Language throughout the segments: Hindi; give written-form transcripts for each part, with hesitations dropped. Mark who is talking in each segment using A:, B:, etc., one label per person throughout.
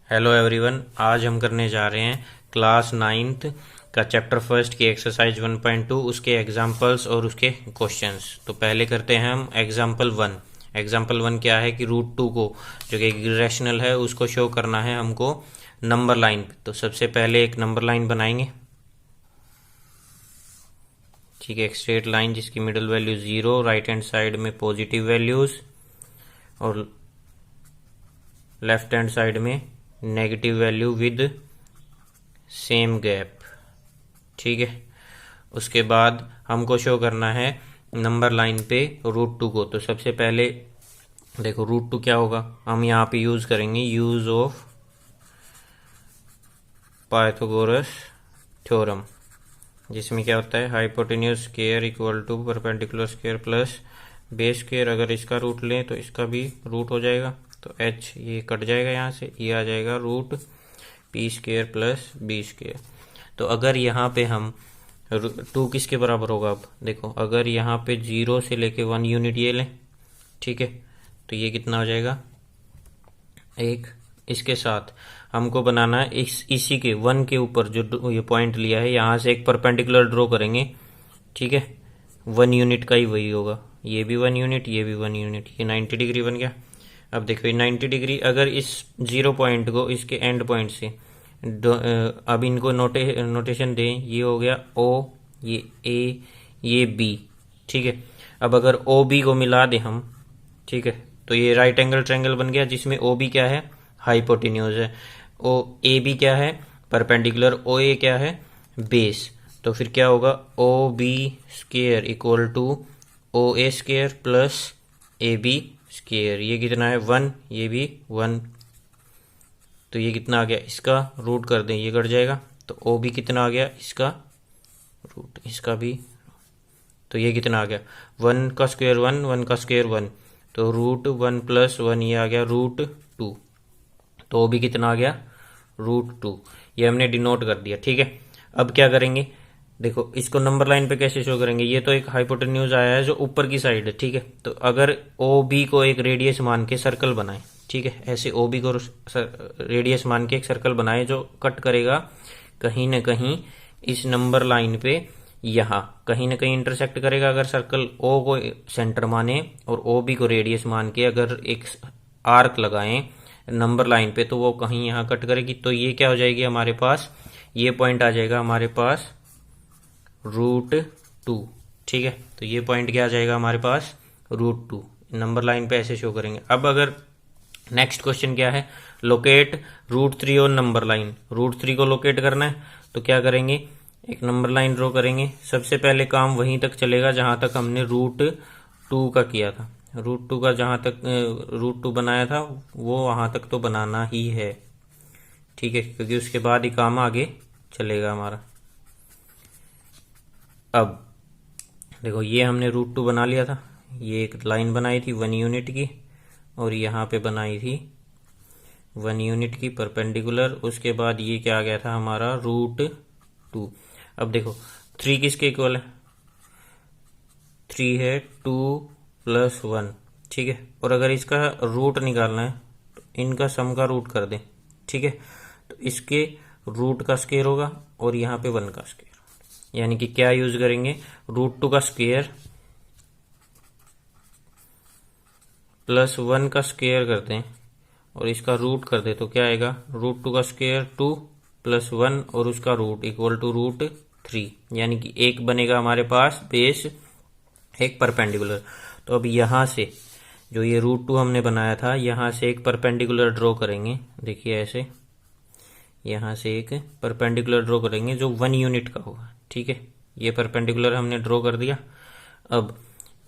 A: हेलो एवरीवन, आज हम करने जा रहे हैं क्लास नाइन्थ का चैप्टर फर्स्ट की एक्सरसाइज 1.2 उसके एग्जाम्पल्स और उसके क्वेश्चंस। तो पहले करते हैं हम एग्जाम्पल 1। एग्जाम्पल 1 क्या है कि रूट 2 को, जो कि इरेशनल है, उसको शो करना है हमको नंबर लाइन पे। तो सबसे पहले एक नंबर लाइन बनाएंगे, ठीक है, एक स्ट्रेट लाइन जिसकी middle value 0, right hand side में पॉजिटिव वैल्यूज और लेफ्ट हैंड साइड में negative value with same gap, ठीक है। उसके बाद हमको शो करना है नंबर लाइन पे रूट 2 को। तो सबसे पहले देखो रूट 2 क्या होगा, हम यहाँ पे यूज करेंगे यूज ऑफ पाइथागोरस थ्योरम, जिसमें क्या होता है hypotenuse square equal to perpendicular square plus base square. अगर इसका रूट लें तो इसका भी रूट हो जाएगा, तो h ये कट जाएगा, यहाँ से ये आ जाएगा root p square plus b square. तो अगर यहाँ पे हम 2 किसके बराबर होगा, अब देखो अगर यहाँ पे 0 से लेके 1 यूनिट ये लें, ठीक है, तो ये कितना हो जाएगा 1। इसके साथ हमको बनाना है इसी के 1 के ऊपर जो ये पॉइंट लिया है, यहाँ से एक परपेंडिकुलर ड्रॉ करेंगे, ठीक है। 1 यूनिट का ही वही होगा, ये भी 1 यूनिट, ये भी 1 यूनिट, ये 90 डिग्री बन गया। अब देखो ये 90 डिग्री, अगर इस 0 पॉइंट को इसके एंड पॉइंट से अब इनको नोटेशन दें, ये हो गया O, ये A, ये B, ठीक है। अब अगर OB को मिला दें हम, ठीक है, तो ये राइट एंगल ट्रायंगल बन गया, जिसमें OB क्या है हाइपोटेन्यूज है, AB क्या है परपेंडिकुलर, OA क्या है बेस। तो फिर क्या होगा OB square equal to OA square plus AB square. ये कितना है 1, ये भी 1, तो ये कितना आ गया, इसका रूट कर दें, ये कट जाएगा, तो OB कितना आ गया, इसका रूट, इसका भी, तो ये कितना आ गया 1 का स्क्वायर 1, 1 का स्क्वायर 1, तो रूट 1 प्लस 1, ये आ गया रूट 2, तो OB कितना आ गया रूट 2। ये हमने डिनोट कर दिया, ठीक है। अब क्या करेंगे, देखो इसको नंबर लाइन पे कैसे शो करेंगे, ये तो एक हाइपोटेन्यूज आया है जो ऊपर की साइड है, ठीक है। तो अगर OB को एक रेडियस मान के सर्कल बनाए, ठीक है, ऐसे OB को रेडियस मान के एक सर्कल बनाए जो कट करेगा कहीं ना कहीं इस नंबर लाइन पे, यहाँ कहीं ना कहीं इंटरसेक्ट करेगा। अगर सर्कल O को सेंटर माने और OB को रेडियस मान के अगर एक आर्क लगाएं नंबर लाइन पे, तो वो कहीं यहाँ कट करेगी। तो ये क्या हो जाएगी हमारे पास, ये पॉइंट आ जाएगा हमारे पास रूट 2, ठीक है। तो ये पॉइंट क्या आ जाएगा हमारे पास रूट 2, नंबर लाइन पे ऐसे शो करेंगे। अब अगर नेक्स्ट क्वेश्चन क्या है, लोकेट रूट 3 और नंबर लाइन। रूट 3 को लोकेट करना है, तो क्या करेंगे, एक नंबर लाइन ड्रॉ करेंगे। सबसे पहले काम वहीं तक चलेगा जहां तक हमने रूट 2 का किया था, रूट 2 का जहां तक रूट 2 बनाया था वो वहां तक तो बनाना ही है, ठीक है, क्योंकि उसके बाद ही काम आगे चलेगा हमारा। अब देखो ये हमने रूट 2 बना लिया था, ये एक लाइन बनाई थी 1 यूनिट की, और यहाँ पे बनाई थी 1 यूनिट की परपेंडिकुलर। उसके बाद ये क्या आ गया था हमारा रूट 2। अब देखो 3 किसके इक्वल है, 3 है 2 प्लस 1, ठीक है। और अगर इसका रूट निकालना है तो इनका सम का रूट कर दें, ठीक है। तो इसके रूट का स्क्वायर होगा और यहाँ पे 1 का स्क्वायर, यानी कि क्या यूज करेंगे, रूट 2 का स्क्वायर प्लस 1 का स्क्वायर करते हैं और इसका रूट कर दे, तो क्या आएगा रूट 2 का स्क्वायर 2 प्लस 1 और उसका रूट इक्वल टू रूट 3, यानी कि एक बनेगा हमारे पास बेस, एक परपेंडिकुलर। तो अब यहाँ से जो ये रूट 2 हमने बनाया था, यहाँ से एक परपेंडिकुलर ड्रॉ करेंगे, देखिए ऐसे यहाँ से एक परपेंडिकुलर ड्रॉ करेंगे जो 1 यूनिट का होगा, ठीक है। ये परपेंडिकुलर हमने ड्रॉ कर दिया।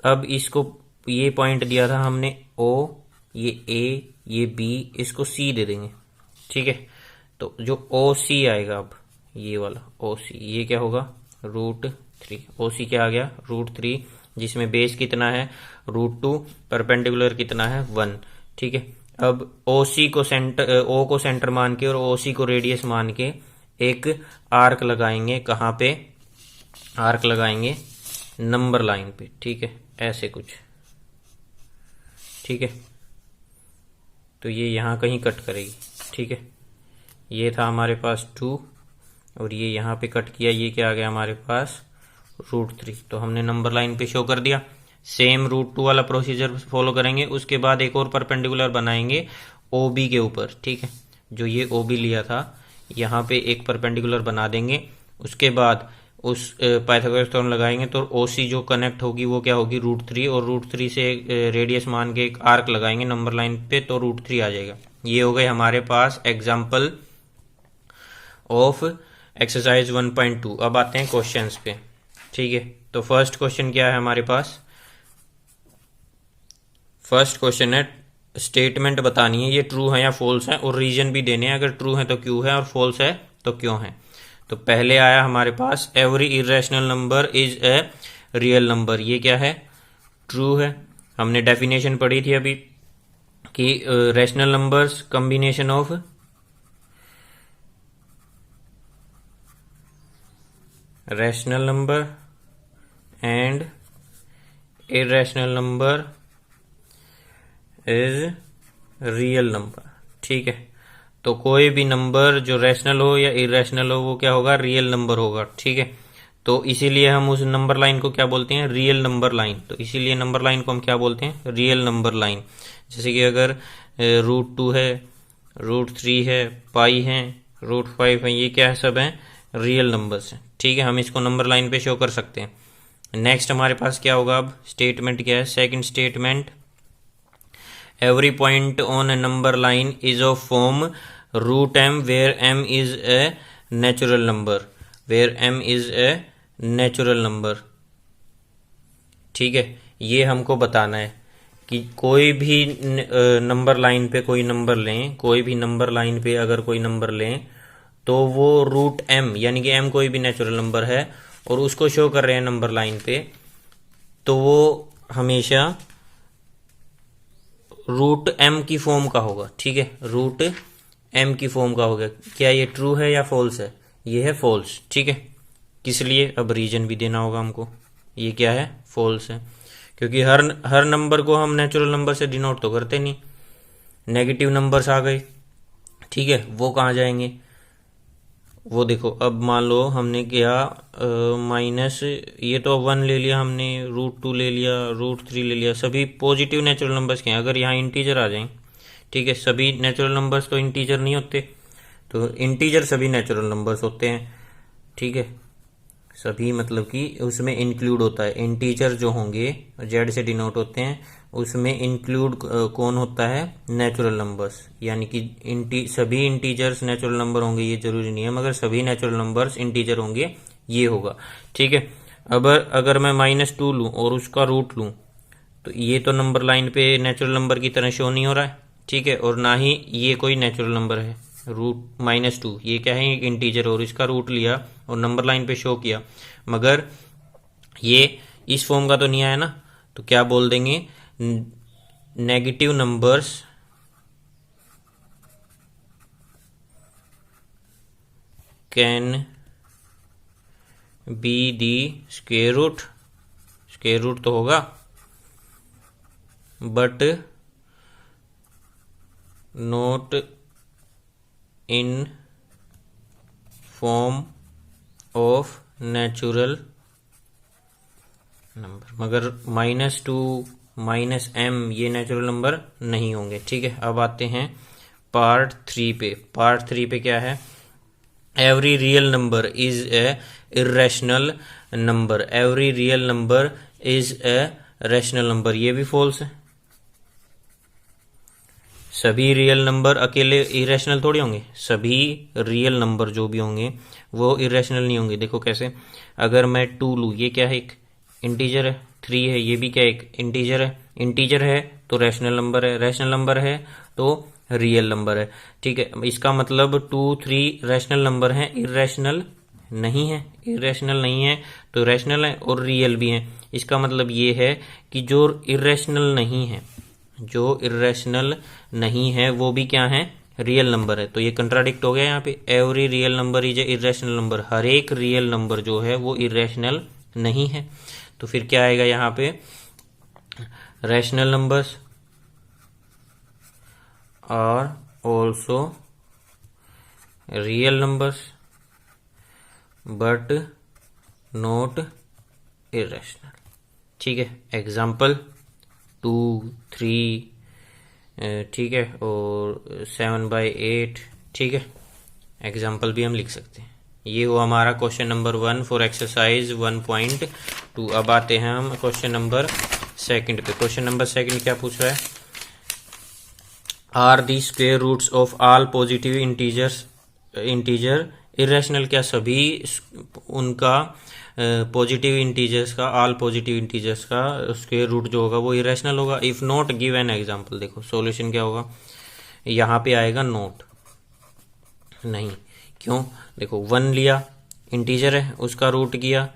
A: अब इसको ये पॉइंट दिया था हमने O, ये A, ये B, इसको C दे देंगे, ठीक है। तो जो OC आएगा, अब ये वाला OC, ये क्या होगा रूट 3। OC क्या आ गया रूट 3, जिसमें बेस कितना है रूट 2, परपेंडिकुलर कितना है 1, ठीक है। अब OC को सेंटर, O को सेंटर मान के और OC को रेडियस मान के एक आर्क लगाएंगे, कहाँ पे आर्क लगाएंगे नंबर लाइन पे, ठीक है, ऐसे कुछ, ठीक है। तो ये यहाँ कहीं कट करेगी, ठीक है। ये था हमारे पास 2 और ये यहाँ पे कट किया, ये क्या आ गया हमारे पास √3। तो हमने नंबर लाइन पे शो कर दिया। सेम √2 वाला प्रोसीजर फॉलो करेंगे। उसके बाद एक और परपेंडिकुलर बनाएंगे OB के ऊपर, ठीक है। जो ये OB लिया था यहाँ पे एक परपेंडिकुलर बना देंगे। उसके बाद उस पाइथागोरस थ्योरम लगाएंगे तो OC जो कनेक्ट होगी वो क्या होगी √3, और √3 से रेडियस मान के एक आर्क लगाएंगे नंबर लाइन पे तो √3 आ जाएगा। ये हो गए हमारे पास एग्जाम्पल ऑफ एक्सरसाइज 1.2। अब आते हैं क्वेश्चंस पे, ठीक है। तो फर्स्ट क्वेश्चन क्या है हमारे पास? फर्स्ट क्वेश्चन है स्टेटमेंट बतानी है, ये ट्रू है या फॉल्स है, और रीजन भी देने हैं। अगर ट्रू है तो क्यों है और फॉल्स है तो क्यों है। तो पहले आया हमारे पास every irrational number is a real number. ये क्या है? ट्रू है। हमने डेफिनेशन पढ़ी थी अभी कि rational numbers combination of rational number and irrational number is real number, ठीक है। तो कोई भी नंबर जो रैशनल हो या इरेशनल हो वो क्या होगा? रियल नंबर होगा, ठीक है। तो इसीलिए हम उस नंबर लाइन को क्या बोलते हैं? Real number line. तो इसीलिए नंबर लाइन को हम क्या बोलते हैं? Real number line. जैसे कि अगर √2 है, √3 है, पाई है, √5 है, ये क्या है? सब है रियल नंबर्स हैं, ठीक है। हम इसको नंबर लाइन पे शो कर सकते हैं। नेक्स्ट हमारे पास क्या होगा? अब स्टेटमेंट क्या है? Second statement, every point on a number line is of form √m where m is a natural number, where m is a natural number, ठीक है। ये हमको बताना है कि कोई भी नंबर लाइन पे कोई नंबर लें, कोई भी नंबर लाइन पे अगर कोई नंबर लें तो वो √m यानी कि m कोई भी नेचुरल नंबर है और उसको शो कर रहे हैं नंबर लाइन पे, तो वो हमेशा √m की फॉर्म का होगा, ठीक है। √m की फॉर्म का होगा। क्या ये ट्रू है या फॉल्स है? ये है फॉल्स, ठीक है। किस लिए? अब रीजन भी देना होगा हमको। ये क्या है? फॉल्स है, क्योंकि हर नंबर को हम नेचुरल नंबर से डिनोट तो करते नहीं। नेगेटिव नंबर्स आ गए, ठीक है, वो कहाँ जाएंगे? वो देखो, अब मान लो हमने किया माइनस, ये तो 1 ले लिया हमने, √2 ले लिया, √3 ले लिया, सभी पॉजिटिव नेचुरल नंबर्स के हैं। अगर यहाँ इंटीजर आ जाएं, ठीक है, सभी नेचुरल नंबर्स तो इंटीजर नहीं होते, तो इंटीजर सभी नेचुरल नंबर्स होते हैं, ठीक है। सभी मतलब कि उसमें इंक्लूड होता है। इंटीजर जो होंगे जेड से डिनोट होते हैं, उसमें इंक्लूड कौन होता है? Natural numbers. यानी कि सभी इंटीजर्स नेचुरल नंबर होंगे ये जरूरी नहीं है, मगर सभी नेचुरल नंबर्स इंटीजर होंगे ये होगा, ठीक है। अब अगर मैं -2 लूँ और उसका रूट लूँ तो ये तो नंबर लाइन पे नेचुरल नंबर की तरह शो नहीं हो रहा है, ठीक है, और ना ही ये कोई नेचुरल नंबर है। -2 ये क्या है? एक इंटीजर, और इसका रूट लिया और नंबर लाइन पे शो किया, मगर ये इस फॉर्म का तो नहीं आया ना। तो क्या बोल देंगे? Negative numbers can be the square root तो होगा, but not in form of natural number. मगर -2 -m ये नेचुरल नंबर नहीं होंगे, ठीक है। अब आते हैं पार्ट 3 पे। पार्ट 3 पे क्या है? Every real number is a irrational number. Every real number is a rational number. ये भी फॉल्स है। सभी रियल नंबर अकेले इरेशनल थोड़ी होंगे। सभी रियल नंबर जो भी होंगे वो इरेशनल नहीं होंगे। देखो कैसे? अगर मैं 2 लूँ, ये क्या है? एक इंटीजर है। 3 है, ये भी क्या? एक इंटीजर है। इंटीजर है तो रैशनल नंबर है, रैशनल नंबर है तो रियल नंबर है, ठीक है। इसका मतलब 2 3 रैशनल नंबर हैं, इरेशनल नहीं है। इरेशनल नहीं है तो रैशनल है और रियल भी है। इसका मतलब ये है कि जो इरेशनल नहीं है, जो इरेशनल नहीं है वो भी क्या है? रियल नंबर है। तो ये कंट्राडिक्ट हो गया यहाँ पे। Every real number is a irrational number. हर एक रियल नंबर जो है वो इरेशनल नहीं है। तो फिर क्या आएगा यहाँ पे? Rational numbers are also real numbers but not irrational. ठीक है, एग्जाम्पल 2, 3, ठीक है, और 7/8। ठीक है, एग्जाम्पल भी हम लिख सकते हैं। ये हुआ हमारा क्वेश्चन नंबर 1 फॉर एक्सरसाइज 1.2। अब आते हैं हम क्वेश्चन नंबर 2 पे। क्वेश्चन नंबर 2 क्या पूछ रहा है? Are the square roots of all positive integer irrational? क्या सभी उनका पॉजिटिव इंटीजर्स का, ऑल पॉजिटिव इंटीजर्स का स्क्वेयर रूट जो होगा वो इरेशनल होगा? If not give an example. देखो सॉल्यूशन क्या होगा, यहाँ पे आएगा नॉट, नहीं। क्यों? देखो 1 लिया, इंटीजर है, उसका रूट किया,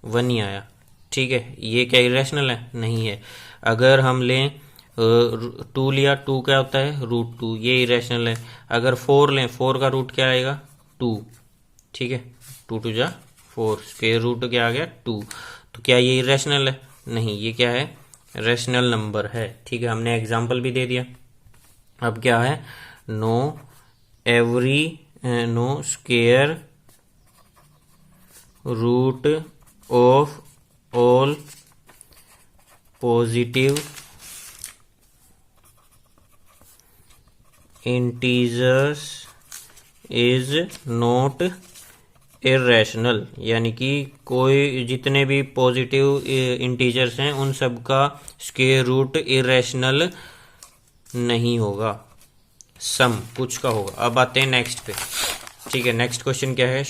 A: 1 ही आया। ठीक है, ये क्या इरेशनल है? नहीं है। अगर हम लें 2 लिया, 2 क्या होता है? √2, ये इरेशनल है। अगर 4 लें, 4 का रूट क्या आएगा? 2। ठीक है, 2 2 जा 4, स्क्वायर रूट क्या आ गया? 2। तो क्या ये इरेशनल है? नहीं, ये क्या है? रेशनल नंबर है। ठीक है, हमने एग्जाम्पल भी दे दिया। अब क्या है? No square root of all positive integers is not irrational. यानी कि कोई जितने भी पॉजिटिव इंटीजर्स हैं उन सब का स्क्वायर रूट इरेशनल नहीं होगा, सम कुछ का होगा। अब आते हैं नेक्स्ट पे। ठीक है, नेक्स्ट क्वेश्चन क्या है?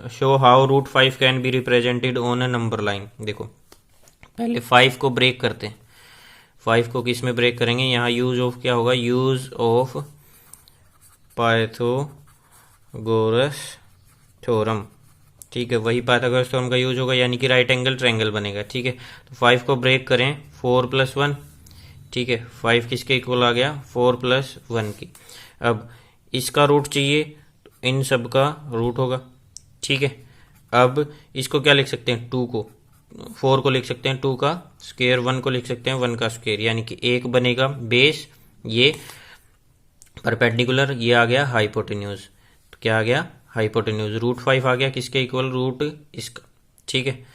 A: Show how √5 can be represented on a number line. देखो पहले 5 को ब्रेक करते हैं। 5 को किस में ब्रेक करेंगे? यहाँ यूज ऑफ क्या होगा? Use of Pythagoras theorem. ठीक है, वही पाइथागोरस थ्योरम का यूज होगा, यानी कि राइट एंगल ट्रायंगल बनेगा। ठीक है, तो 5 को ब्रेक करें, 4 + 1। ठीक है, 5 किसके इक्वल आ गया? 4 + 1 की। अब इसका रूट चाहिए, तो इन सब का रूट होगा। ठीक है, अब इसको क्या लिख सकते हैं? 2 को, 4 को लिख सकते हैं 2 का स्क्वायर, 1 को लिख सकते हैं 1 का स्क्वायर, यानी कि एक बनेगा बेस, ये परपेंडिकुलर, ये आ गया हाइपोटेन्यूज। तो क्या आ गया? हाइपोटेन्यूज। √5 आ गया किसके इक्वल? रूट इसका। ठीक है,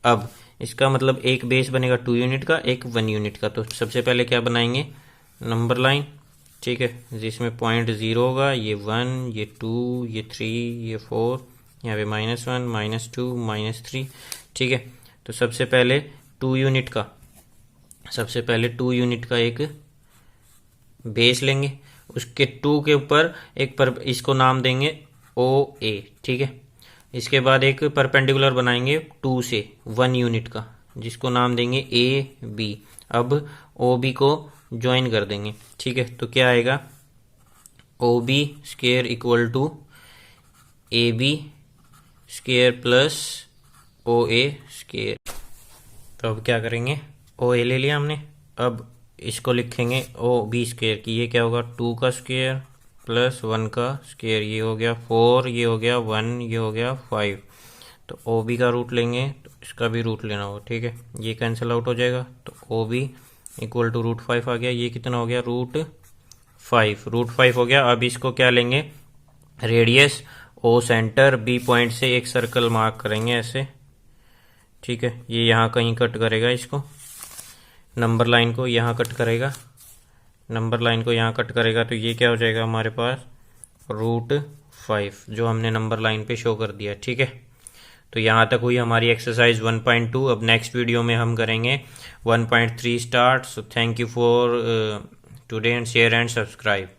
A: अब इसका मतलब एक बेस बनेगा 2 यूनिट का, एक 1 यूनिट का। तो सबसे पहले क्या बनाएंगे? Number line. ठीक है, जिसमें पॉइंट 0 होगा, ये 1, ये 2, ये 3, ये 4, यहाँ पे -1, -2, -3। ठीक है, तो सबसे पहले 2 यूनिट का एक बेस लेंगे, उसके 2 के ऊपर एक इसको नाम देंगे OA। ठीक है, इसके बाद एक परपेंडिकुलर बनाएंगे 2 से 1 यूनिट का, जिसको नाम देंगे AB। अब OB को ज्वाइन कर देंगे। ठीक है, तो क्या आएगा? OB square equal to AB square plus OA square. तो अब क्या करेंगे? OA ले लिया हमने, अब इसको लिखेंगे OB स्क्वायर की। ये क्या होगा? 2 का स्क्वायर प्लस 1 का स्क्वायर, ये हो गया 4, ये हो गया 1, ये हो गया 5। तो OB का रूट लेंगे, तो इसका भी रूट लेना होगा। ठीक है, ये कैंसिल आउट हो जाएगा, तो OB इक्वल टू √5 आ गया। ये कितना हो गया? √5 हो गया। अब इसको क्या लेंगे? Radius O centre, B point से एक सर्कल मार्क करेंगे ऐसे। ठीक है, ये यहाँ कहीं कट करेगा, इसको नंबर लाइन को यहाँ कट करेगा, तो ये क्या हो जाएगा हमारे पास? √5, जो हमने नंबर लाइन पे शो कर दिया। ठीक है, तो यहाँ तक हुई हमारी एक्सरसाइज 1.2। अब नेक्स्ट वीडियो में हम करेंगे 1.3 start. So thank you for today and share and subscribe.